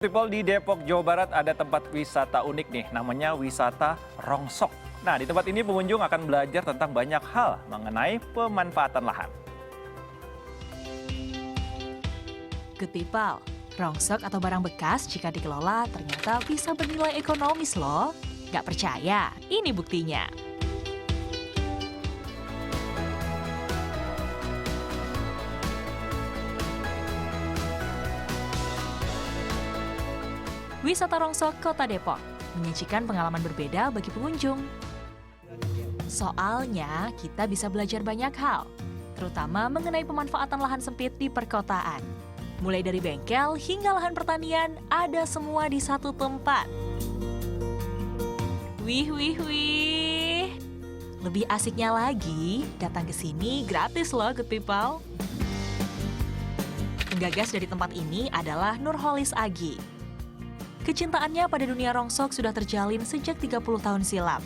People di Depok, Jawa Barat ada tempat wisata unik nih, namanya wisata Rongsok. Nah, di tempat ini pengunjung akan belajar tentang banyak hal mengenai pemanfaatan lahan. Good people, rongsok atau barang bekas jika dikelola ternyata bisa bernilai ekonomis loh. Gak percaya? Ini buktinya. Wisata Rongsok Kota Depok menyajikan pengalaman berbeda bagi pengunjung. Soalnya kita bisa belajar banyak hal, terutama mengenai pemanfaatan lahan sempit di perkotaan. Mulai dari bengkel hingga lahan pertanian, ada semua di satu tempat. Wih. Lebih asiknya lagi, datang ke sini gratis loh, good people. Penggagas dari tempat ini adalah Nurholis Agi. Kecintaannya pada dunia rongsok sudah terjalin sejak 30 tahun silam.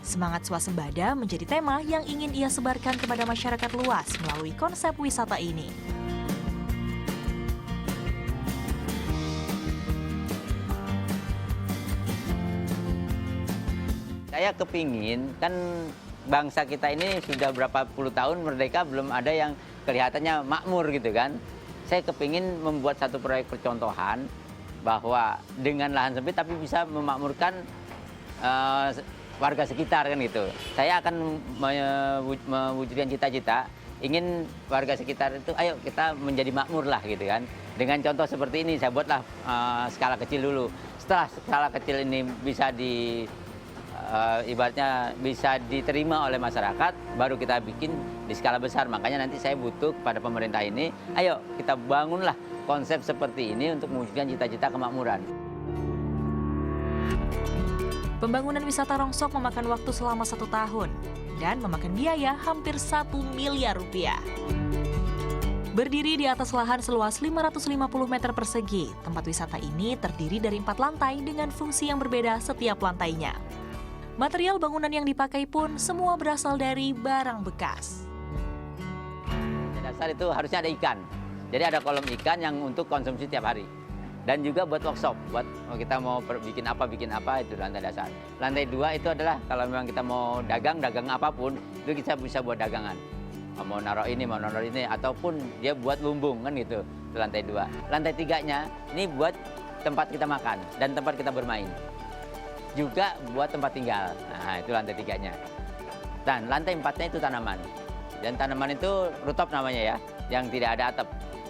Semangat swasembada menjadi tema yang ingin ia sebarkan kepada masyarakat luas melalui konsep wisata ini. Saya kepingin, kan bangsa kita ini sudah berapa puluh tahun merdeka belum ada yang kelihatannya makmur gitu kan. Saya kepingin membuat satu proyek percontohan bahwa dengan lahan sempit tapi bisa memakmurkan warga sekitar kan gitu. Saya akan mewujudkan cita-cita, ingin warga sekitar itu ayo kita menjadi makmur lah gitu kan. Dengan contoh seperti ini saya buatlah skala kecil dulu. Setelah skala kecil ini bisa ibaratnya bisa diterima oleh masyarakat, baru kita bikin di skala besar. Makanya nanti saya butuh kepada pemerintah ini, ayo kita bangunlah konsep seperti ini untuk mewujudkan cita-cita kemakmuran. Pembangunan wisata rongsok memakan waktu selama 1 tahun dan memakan biaya hampir 1 miliar rupiah. Berdiri di atas lahan seluas 550 meter persegi, tempat wisata ini terdiri dari 4 lantai dengan fungsi yang berbeda setiap lantainya. Material bangunan yang dipakai pun semua berasal dari barang bekas. Dasar itu harusnya ada ikan. Jadi ada kolam ikan yang untuk konsumsi tiap hari. Dan juga buat workshop, buat kita mau bikin apa itu lantai dasar. Lantai 2 itu adalah kalau memang kita mau dagang apapun, itu kita bisa buat dagangan. Mau naruh ini, ataupun dia buat lumbung kan gitu, itu lantai 2. Lantai 3-nya ini buat tempat kita makan dan tempat kita bermain. Juga buat tempat tinggal, nah itu lantai 3-nya. Dan lantai 4-nya itu tanaman. Dan tanaman itu rooftop namanya ya, yang tidak ada atap.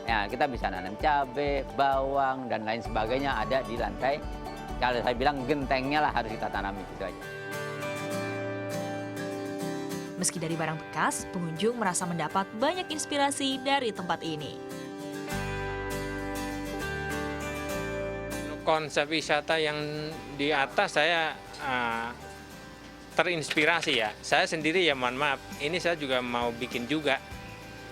Ya, kita bisa nanam cabai, bawang, dan lain sebagainya ada di lantai. Kalau saya bilang gentengnya lah harus kita tanami, gitu aja. Meski dari barang bekas, pengunjung merasa mendapat banyak inspirasi dari tempat ini. Konsep wisata yang di atas saya terinspirasi ya. Saya sendiri ya mohon maaf, ini saya juga mau bikin juga.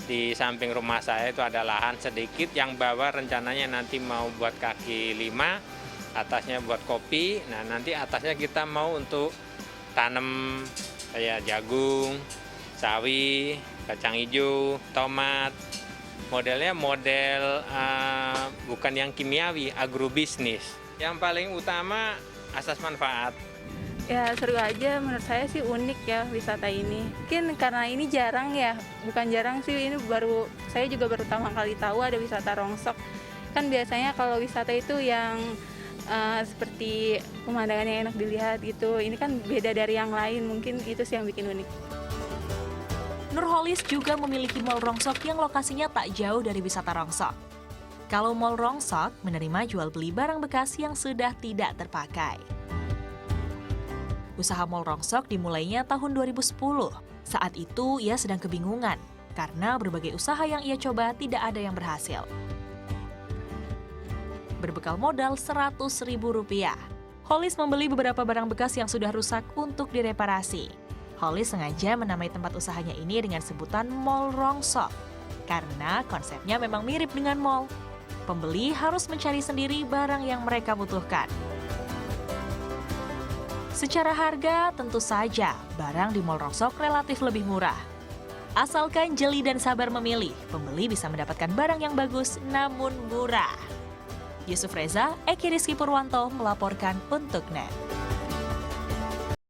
Di samping rumah saya itu ada lahan sedikit yang bawah rencananya nanti mau buat kaki 5, atasnya buat kopi. Nah nanti atasnya kita mau untuk tanam kayak jagung, sawi, kacang hijau, tomat. Modelnya model bukan yang kimiawi, agrobisnis. Yang paling utama asas manfaat. Ya seru aja, menurut saya sih unik ya wisata ini. Mungkin karena ini jarang ya, bukan jarang sih, ini saya juga baru pertama kali tahu ada wisata rongsok. Kan biasanya kalau wisata itu yang seperti pemandangan yang enak dilihat gitu, ini kan beda dari yang lain, mungkin itu sih yang bikin unik. Nurholis juga memiliki mall rongsok yang lokasinya tak jauh dari wisata rongsok. Kalau mall rongsok menerima jual beli barang bekas yang sudah tidak terpakai. Usaha mall rongsok dimulainya tahun 2010. Saat itu ia sedang kebingungan karena berbagai usaha yang ia coba tidak ada yang berhasil. Berbekal modal Rp100.000, Holis membeli beberapa barang bekas yang sudah rusak untuk direparasi. Holis sengaja menamai tempat usahanya ini dengan sebutan Mall Rongsok karena konsepnya memang mirip dengan mall. Pembeli harus mencari sendiri barang yang mereka butuhkan. Secara harga, tentu saja barang di Mall Rongsok relatif lebih murah. Asalkan jeli dan sabar memilih, pembeli bisa mendapatkan barang yang bagus namun murah. Yusuf Reza, Eki Rizky Purwanto melaporkan untuk NET.